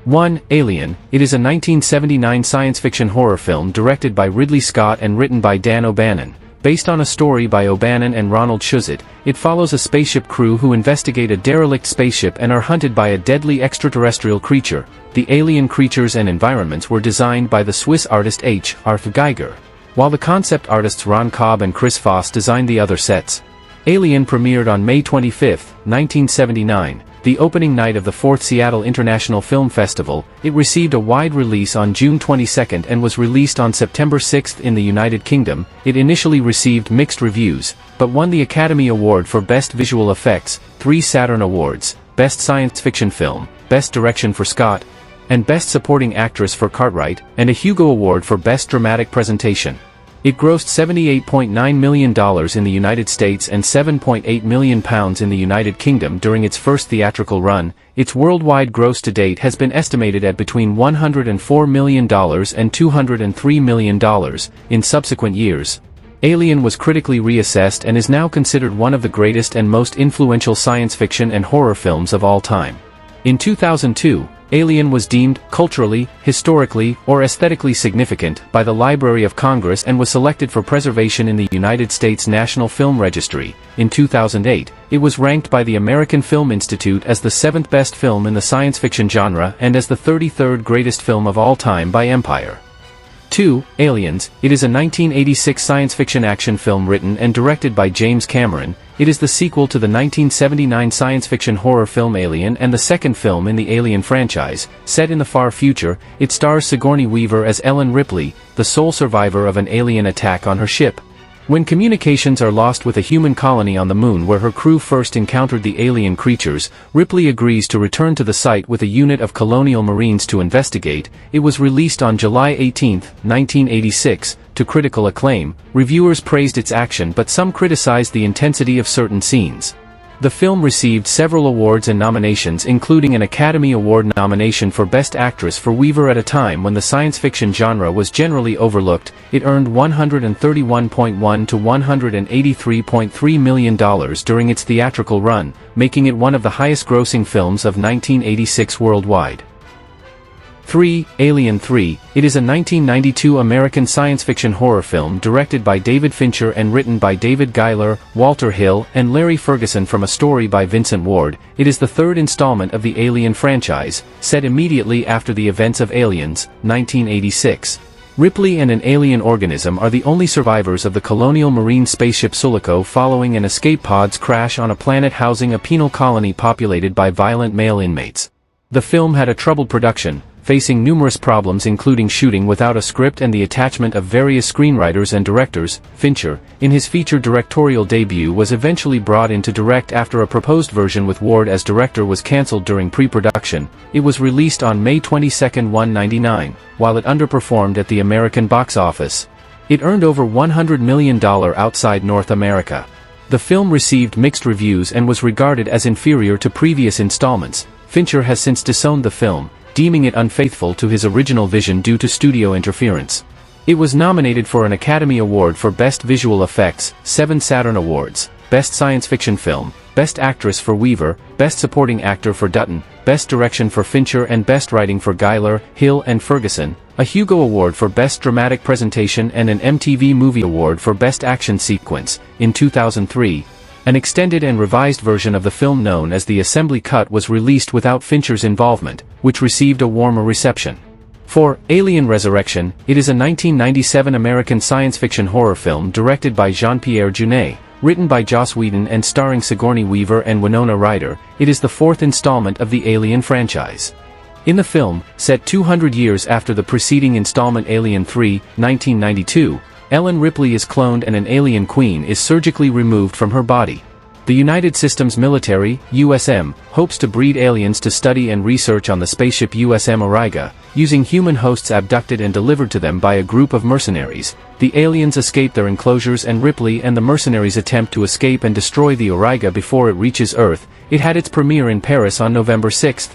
1. Alien. It is a 1979 science fiction horror film directed by Ridley Scott and written by Dan O'Bannon. Based on a story by O'Bannon and Ronald Shusett, it follows a spaceship crew who investigate a derelict spaceship and are hunted by a deadly extraterrestrial creature. The alien creatures and environments were designed by the Swiss artist H. Arthur Geiger, while the concept artists Ron Cobb and Chris Foss designed the other sets. Alien premiered on May 25, 1979. The opening night of the 4th Seattle International Film Festival. It received a wide release on June 22 and was released on September 6 in the United Kingdom. It initially received mixed reviews, but won the Academy Award for Best Visual Effects, 3 Saturn Awards, Best Science Fiction Film, Best Direction for Scott, and Best Supporting Actress for Cartwright, and a Hugo Award for Best Dramatic Presentation. It grossed $78.9 million in the United States and £7.8 million in the United Kingdom during its first theatrical run. Its worldwide gross to date has been estimated at between $104 million and $203 million in subsequent years. Alien was critically reassessed and is now considered one of the greatest and most influential science fiction and horror films of all time. In 2002, Alien was deemed culturally, historically, or aesthetically significant by the Library of Congress and was selected for preservation in the United States National Film Registry. In 2008, it was ranked by the American Film Institute as the 7th best film in the science fiction genre and as the 33rd greatest film of all time by Empire. 2. Aliens. It is a 1986 science fiction action film written and directed by James Cameron. It is the sequel to the 1979 science fiction horror film Alien and the second film in the Alien franchise. Set in the far future, it stars Sigourney Weaver as Ellen Ripley, the sole survivor of an alien attack on her ship. When communications are lost with a human colony on the moon where her crew first encountered the alien creatures, Ripley agrees to return to the site with a unit of colonial marines to investigate. It was released on July 18, 1986, to critical acclaim. Reviewers praised its action but some criticized the intensity of certain scenes. The film received several awards and nominations, including an Academy Award nomination for Best Actress for Weaver at a time when the science fiction genre was generally overlooked. It earned $131.1 to $183.3 million during its theatrical run, making it one of the highest-grossing films of 1986 worldwide. 3. Alien 3. It is a 1992 American science fiction horror film directed by David Fincher and written by David Giler, Walter Hill, and Larry Ferguson from a story by Vincent Ward. It is the third installment of the Alien franchise, set immediately after the events of Aliens, 1986. Ripley and an alien organism are the only survivors of the colonial marine spaceship Sulaco following an escape pod's crash on a planet housing a penal colony populated by violent male inmates. The film had a troubled production, facing numerous problems including shooting without a script and the attachment of various screenwriters and directors. Fincher, in his feature directorial debut, was eventually brought in to direct after a proposed version with Ward as director was cancelled during pre-production. It was released on May 22, 1999, while it underperformed at the American box office. It earned over $100 million outside North America. The film received mixed reviews and was regarded as inferior to previous installments. Fincher has since disowned the film, deeming it unfaithful to his original vision due to studio interference. It was nominated for an Academy Award for Best Visual Effects, 7 Saturn Awards, Best Science Fiction Film, Best Actress for Weaver, Best Supporting Actor for Dutton, Best Direction for Fincher and Best Writing for Giler, Hill and Ferguson, a Hugo Award for Best Dramatic Presentation and an MTV Movie Award for Best Action Sequence. In 2003, an extended and revised version of the film known as the Assembly Cut was released without Fincher's involvement, which received a warmer reception. 4. Alien Resurrection. It is a 1997 American science fiction horror film directed by Jean-Pierre Jeunet, written by Joss Whedon and starring Sigourney Weaver and Winona Ryder. It is the 4th installment of the Alien franchise. In the film, set 200 years after the preceding installment Alien 3, 1992, Ellen Ripley is cloned and an alien queen is surgically removed from her body. The United Systems Military, USM, hopes to breed aliens to study and research on the spaceship USM Auriga, using human hosts abducted and delivered to them by a group of mercenaries. The aliens escape their enclosures and Ripley and the mercenaries attempt to escape and destroy the Auriga before it reaches Earth. It had its premiere in Paris on November 6,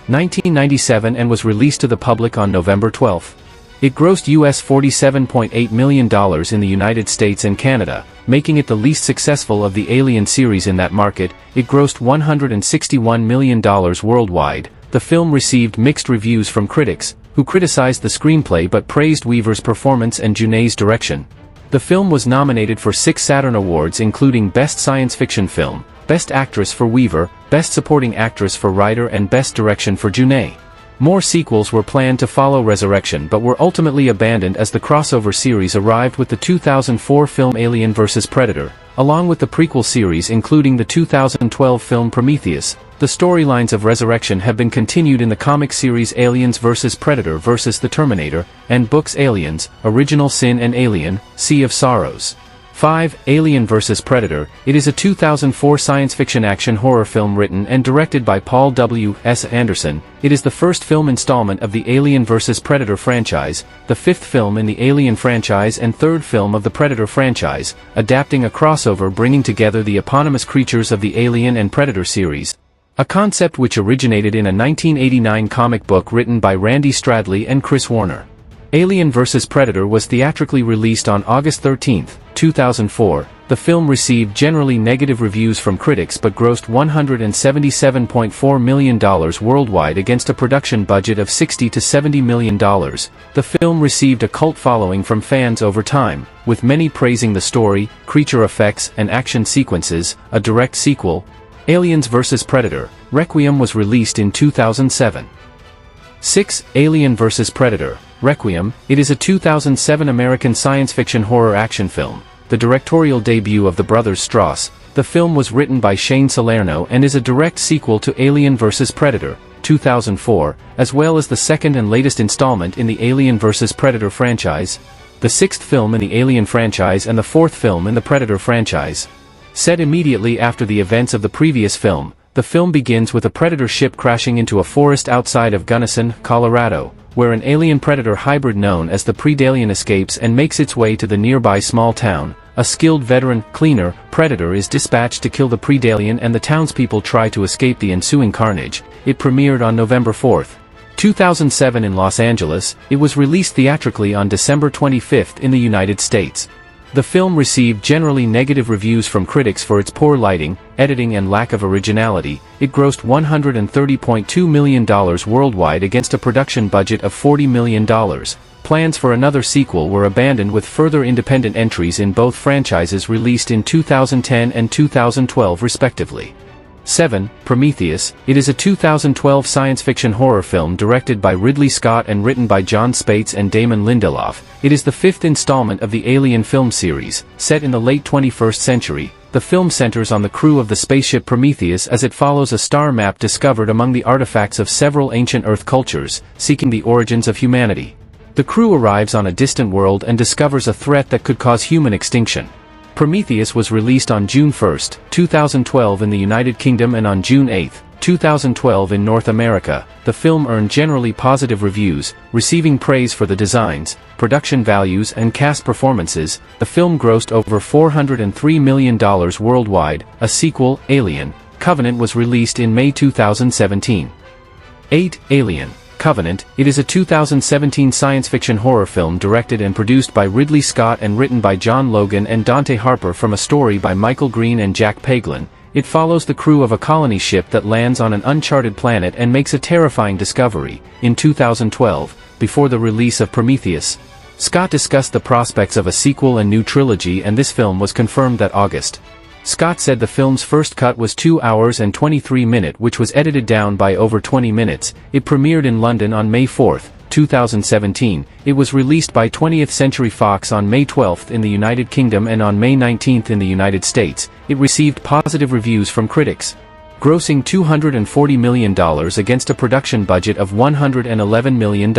1997 and was released to the public on November 12. It grossed US $47.8 million in the United States and Canada, making it the least successful of the Alien series in that market. It grossed $161 million worldwide. The The film received mixed reviews from critics, who criticized the screenplay but praised Weaver's performance and Junet's direction. The film was nominated for 6 Saturn Awards including Best Science Fiction Film, Best Actress for Weaver, Best Supporting Actress for Writer and Best Direction for Junet. More sequels were planned to follow Resurrection but were ultimately abandoned as the crossover series arrived with the 2004 film Alien vs. Predator, along with the prequel series including the 2012 film Prometheus. The storylines of Resurrection have been continued in the comic series Aliens vs. Predator vs. the Terminator, and books Aliens, Original Sin and Alien, Sea of Sorrows. 5. Alien vs. Predator. It is a 2004 science fiction action horror film written and directed by Paul W. S. Anderson. It is the first film installment of the Alien vs. Predator franchise, the 5th film in the Alien franchise and 3rd film of the Predator franchise, adapting a crossover bringing together the eponymous creatures of the Alien and Predator series. A concept which originated in a 1989 comic book written by Randy Stradley and Chris Warner. Alien vs. Predator was theatrically released on August 13, 2004. The film received generally negative reviews from critics but grossed $177.4 million worldwide against a production budget of $60 to $70 million. The film received a cult following from fans over time, with many praising the story, creature effects and action sequences. A direct sequel, Aliens vs. Predator, Requiem, was released in 2007. 6. Alien vs. Predator, Requiem. It is a 2007 American science fiction horror action film, the directorial debut of the brothers Strauss. The film was written by Shane Salerno and is a direct sequel to Alien vs. Predator, 2004, as well as the second and latest installment in the Alien vs. Predator franchise, the 6th film in the Alien franchise and the 4th film in the Predator franchise. Set immediately after the events of the previous film, the film begins with a Predator ship crashing into a forest outside of Gunnison, Colorado, where an alien-predator hybrid known as the Predalien escapes and makes its way to the nearby small town. A skilled veteran, cleaner, Predator is dispatched to kill the Predalien and the townspeople try to escape the ensuing carnage. It premiered on November 4, 2007 in Los Angeles. It was released theatrically on December 25 in the United States. The film received generally negative reviews from critics for its poor lighting, editing and lack of originality. It grossed $130.2 million worldwide against a production budget of $40 million. Plans for another sequel were abandoned with further independent entries in both franchises released in 2010 and 2012 respectively. 7. Prometheus. It is a 2012 science fiction horror film directed by Ridley Scott and written by John Spates and Damon Lindelof. It is the 5th installment of the Alien film series, set in the late 21st century. The film centers on the crew of the spaceship Prometheus as it follows a star map discovered among the artifacts of several ancient Earth cultures, seeking the origins of humanity. The crew arrives on a distant world and discovers a threat that could cause human extinction. Prometheus was released on June 1, 2012 in the United Kingdom and on June 8, 2012 in North America. The film earned generally positive reviews, receiving praise for the designs, production values and cast performances. The film grossed over $403 million worldwide. A sequel, Alien Covenant, was released in May 2017. 8. Alien Covenant. It is a 2017 science fiction horror film directed and produced by Ridley Scott and written by John Logan and Dante Harper from a story by Michael Green and Jack Paglin. It follows the crew of a colony ship that lands on an uncharted planet and makes a terrifying discovery. In 2012, before the release of Prometheus, Scott discussed the prospects of a sequel and new trilogy, and this film was confirmed that August. Scott said the film's first cut was 2 hours and 23 minutes, which was edited down by over 20 minutes. It premiered in London on May 4, 2017. It was released by 20th Century Fox on May 12 in the United Kingdom and on May 19 in the United States. It received positive reviews from critics, grossing $240 million against a production budget of $111 million.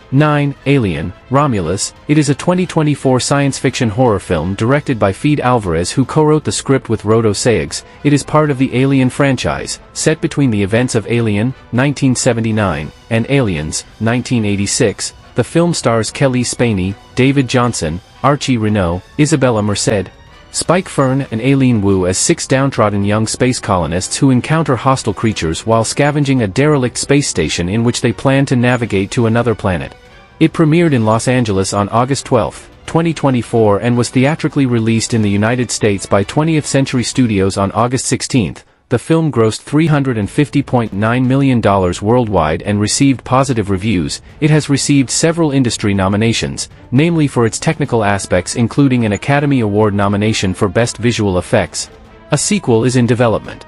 9. Alien, Romulus. It is a 2024 science fiction horror film directed by Fede Alvarez, who co-wrote the script with Rodo Sayegh. It is part of the Alien franchise, set between the events of Alien, 1979, and Aliens, 1986. The film stars Kelly Spaney, David Johnson, Archie Renault, Isabella Merced, Spike Fern and Aileen Wu as 6 downtrodden young space colonists who encounter hostile creatures while scavenging a derelict space station in which they plan to navigate to another planet. It premiered in Los Angeles on August 12, 2024 and was theatrically released in the United States by 20th Century Studios on August 16, the film grossed $350.9 million worldwide and received positive reviews. It has received several industry nominations, namely for its technical aspects including an Academy Award nomination for Best Visual Effects. A sequel is in development.